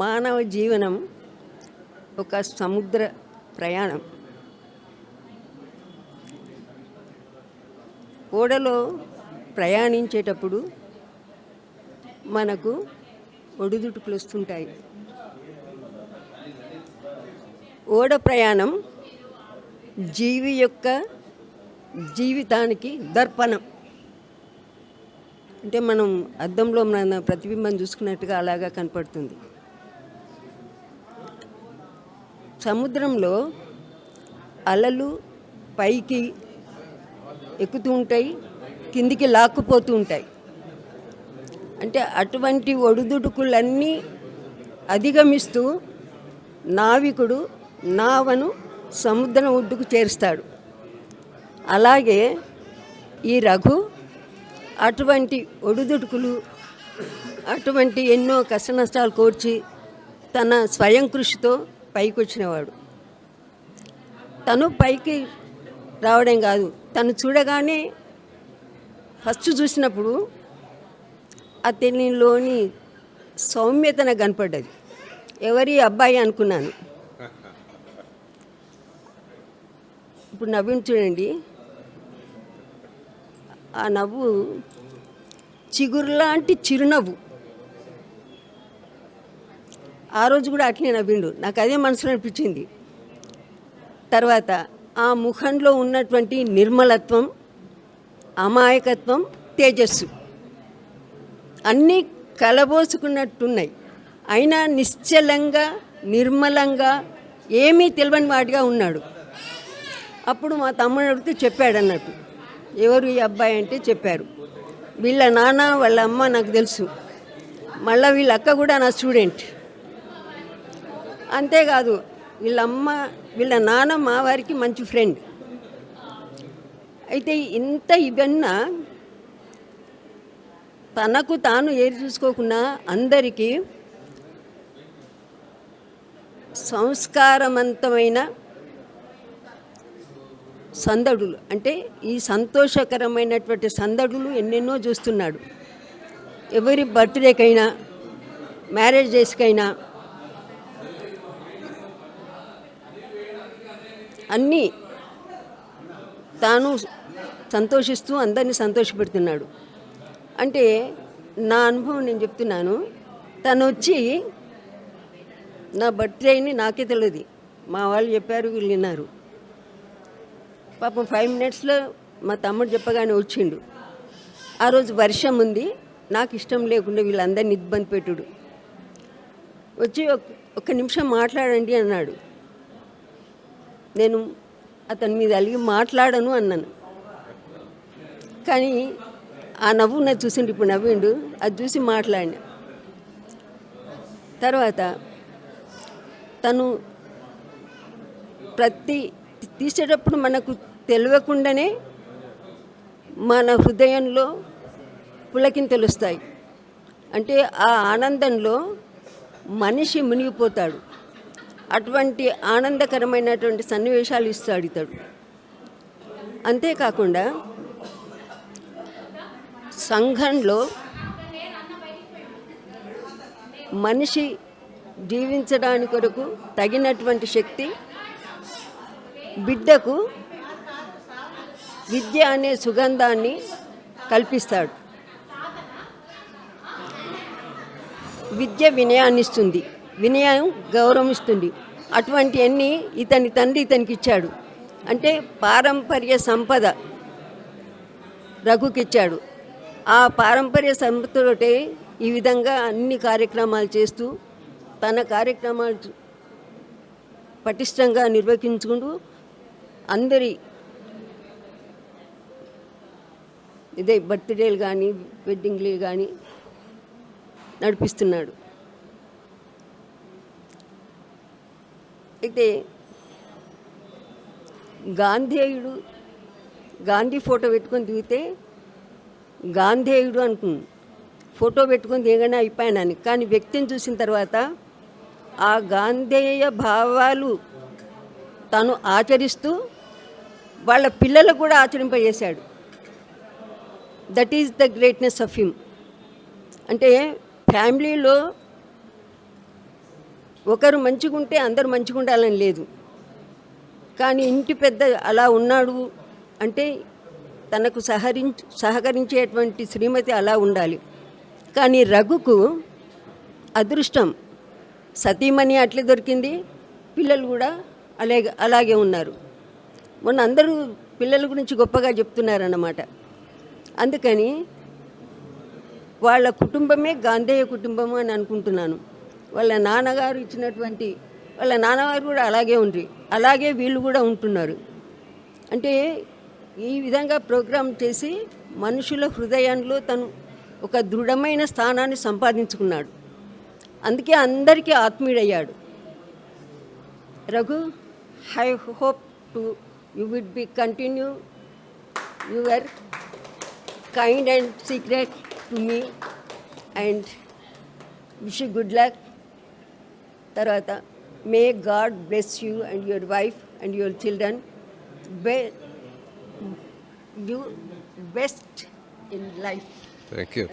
మానవ జీవనం ఒక సముద్ర ప్రయాణం. ఓడలో ప్రయాణించేటప్పుడు మనకు ఒడిదుడుకులు వస్తుంటాయి. ఓడ ప్రయాణం జీవి యొక్క జీవితానికి దర్పణం. అంటే మనం అద్దంలో మన ప్రతిబింబం చూసుకున్నట్టుగా అలాగా కనపడుతుంది. సముద్రంలో అలలు పైకి ఎక్కుతూ ఉంటాయి, కిందికి లాక్కుపోతూ ఉంటాయి. అంటే అటువంటి ఒడిదుడుకులన్నీ అధిగమిస్తూ నావికుడు నావను సముద్రం ఒడ్డుకు చేరుస్తాడు. అలాగే ఈ రఘు అటువంటి ఒడిదుడుకులు, అటువంటి ఎన్నో కష్టనష్టాలు కోర్చి తన స్వయం కృషితో పైకి వచ్చినవాడు. తను పైకి రావడం కాదు, తను చూడగానే ఫస్ట్ చూసినప్పుడు అతనిలోని సౌమ్యత నాకు కనపడ్డది. ఎవరి అబ్బాయి అనుకున్నాను. ఇప్పుడు నవ్వుని చూడండి, ఆ నవ్వు చిగురులాంటి చిరునవ్వు. ఆ రోజు కూడా అట్లే నవ్విండు, నాకు అదే మనసులో అనిపించింది. తర్వాత ఆ ముఖంలో ఉన్నటువంటి నిర్మలత్వం, అమాయకత్వం, తేజస్సు అన్నీ కలబోసుకున్నట్టున్నాయి. అయినా నిశ్చలంగా నిర్మలంగా ఏమీ తెలియని వాటిగా ఉన్నాడు. అప్పుడు మా తమ్ముడు అడిగితే చెప్పాడు అన్నట్టు, ఎవరు ఈ అబ్బాయి అంటే చెప్పారు. వీళ్ళ నాన్న వాళ్ళ అమ్మ నాకు తెలుసు, మళ్ళీ వీళ్ళ అక్క కూడా నా స్టూడెంట్. అంతేకాదు వీళ్ళ నాన్న మా వారికి మంచి ఫ్రెండ్. అయితే ఇంత ఇవన్నా తనకు తాను ఏది చూసుకోకుండా అందరికీ సంస్కారవంతమైన సందడులు, అంటే ఈ సంతోషకరమైనటువంటి సందడులు ఎన్నెన్నో చూస్తున్నాడు. ఎవరి బర్త్డేకైనా మ్యారేజ్ డేస్కైనా అన్నీ తాను సంతోషిస్తూ అందరినీ సంతోషపెడుతున్నాడు. అంటే నా అనుభవం నేను చెప్తున్నాను. తను వచ్చి నా బర్త్డేని నాకే తెలియదు, మా వాళ్ళు చెప్పారు, వీళ్ళు విన్నారు. పాపం 5 minutesలో మా తమ్ముడు చెప్పగానే వచ్చిండు. ఆ రోజు వర్షం ఉంది, నాకు ఇష్టం లేకుండా వీళ్ళందరినీ ఇబ్బంది పెట్టుడు. వచ్చి ఒక్క నిమిషం మాట్లాడండి అన్నాడు. నేను అతని మీద అలిగి మాట్లాడను అన్నాను. కానీ ఆ నవ్వు నాకు చూసిండు, ఇప్పుడు నవ్విండు, అది చూసి మాట్లాడినా. తర్వాత తను ప్రతి తీసేటప్పుడు మనకు తెలియకుండానే మన హృదయంలో పులకింతలు వస్తాయి. అంటే ఆ ఆనందంలో మనిషి మునిగిపోతాడు. అటువంటి ఆనందకరమైనటువంటి సన్నివేశాలు ఇస్తాడు ఇతడు. అంతేకాకుండా సంఘంలో మనిషి జీవించడానికి కొరకు తగినటువంటి శక్తి బిడ్డకు విద్య అనే సుగంధాన్ని కల్పిస్తాడు. విద్య వినయాన్ని ఇస్తుంది, వినయం గౌరవం ఇస్తుంది. అటువంటి అన్నీ ఇతని తండ్రి ఇతనికి ఇచ్చాడు. అంటే పారంపర్య సంపద రఘుకిచ్చాడు. ఆ పారంపర్య సంపదతోటే ఈ విధంగా అన్ని కార్యక్రమాలు చేస్తూ తన కార్యక్రమాలు పటిష్టంగా నిర్వహించుకుంటూ అందరి ఇదే బర్త్డేలు కానీ వెడ్డింగ్లు కానీ నడిపిస్తున్నాడు. అయితే గాంధీ ఫోటో పెట్టుకొని దిగితే గాంధేయుడు అనుకుంది, ఫోటో పెట్టుకొని దిగగానే అయిపోయానని. కానీ వ్యక్తిని చూసిన తర్వాత ఆ గాంధేయ భావాలు తను ఆచరిస్తూ వాళ్ళ పిల్లలకు కూడా ఆచరింపజేశాడు. That is the greatness of him. అంటే ఫ్యామిలీలో ఒకరు మంచిగుంటే అందరూ మంచిగా ఉండాలని లేదు. కానీ ఇంటి పెద్ద అలా ఉన్నాడు అంటే తనకు సహకరించేటువంటి శ్రీమతి అలా ఉండాలి. కానీ రఘుకు అదృష్టం, సతీమణి అట్లే దొరికింది, పిల్లలు కూడా అలాగే ఉన్నారు. మొన్న అందరూ పిల్లల గురించి గొప్పగా చెప్తున్నారన్నమాట. అందుకని వాళ్ళ కుటుంబమే గాంధేయ కుటుంబము అని అనుకుంటున్నాను. వాళ్ళ నాన్నగారు ఇచ్చినటువంటి, వాళ్ళ నాన్నగారు కూడా అలాగే ఉండ్రి, అలాగే వీళ్ళు కూడా ఉంటున్నారు. అంటే ఈ విధంగా ప్రోగ్రాం చేసి మనుషుల హృదయంలో తను ఒక దృఢమైన స్థానాన్ని సంపాదించుకున్నాడు. అందుకే అందరికీ ఆత్మీయుడయ్యాడు. Raghu, I hope you would be continue your kind and secret to me and wish you good luck. Tarvata, may God bless you and your wife and your children. You best in life. Thank you.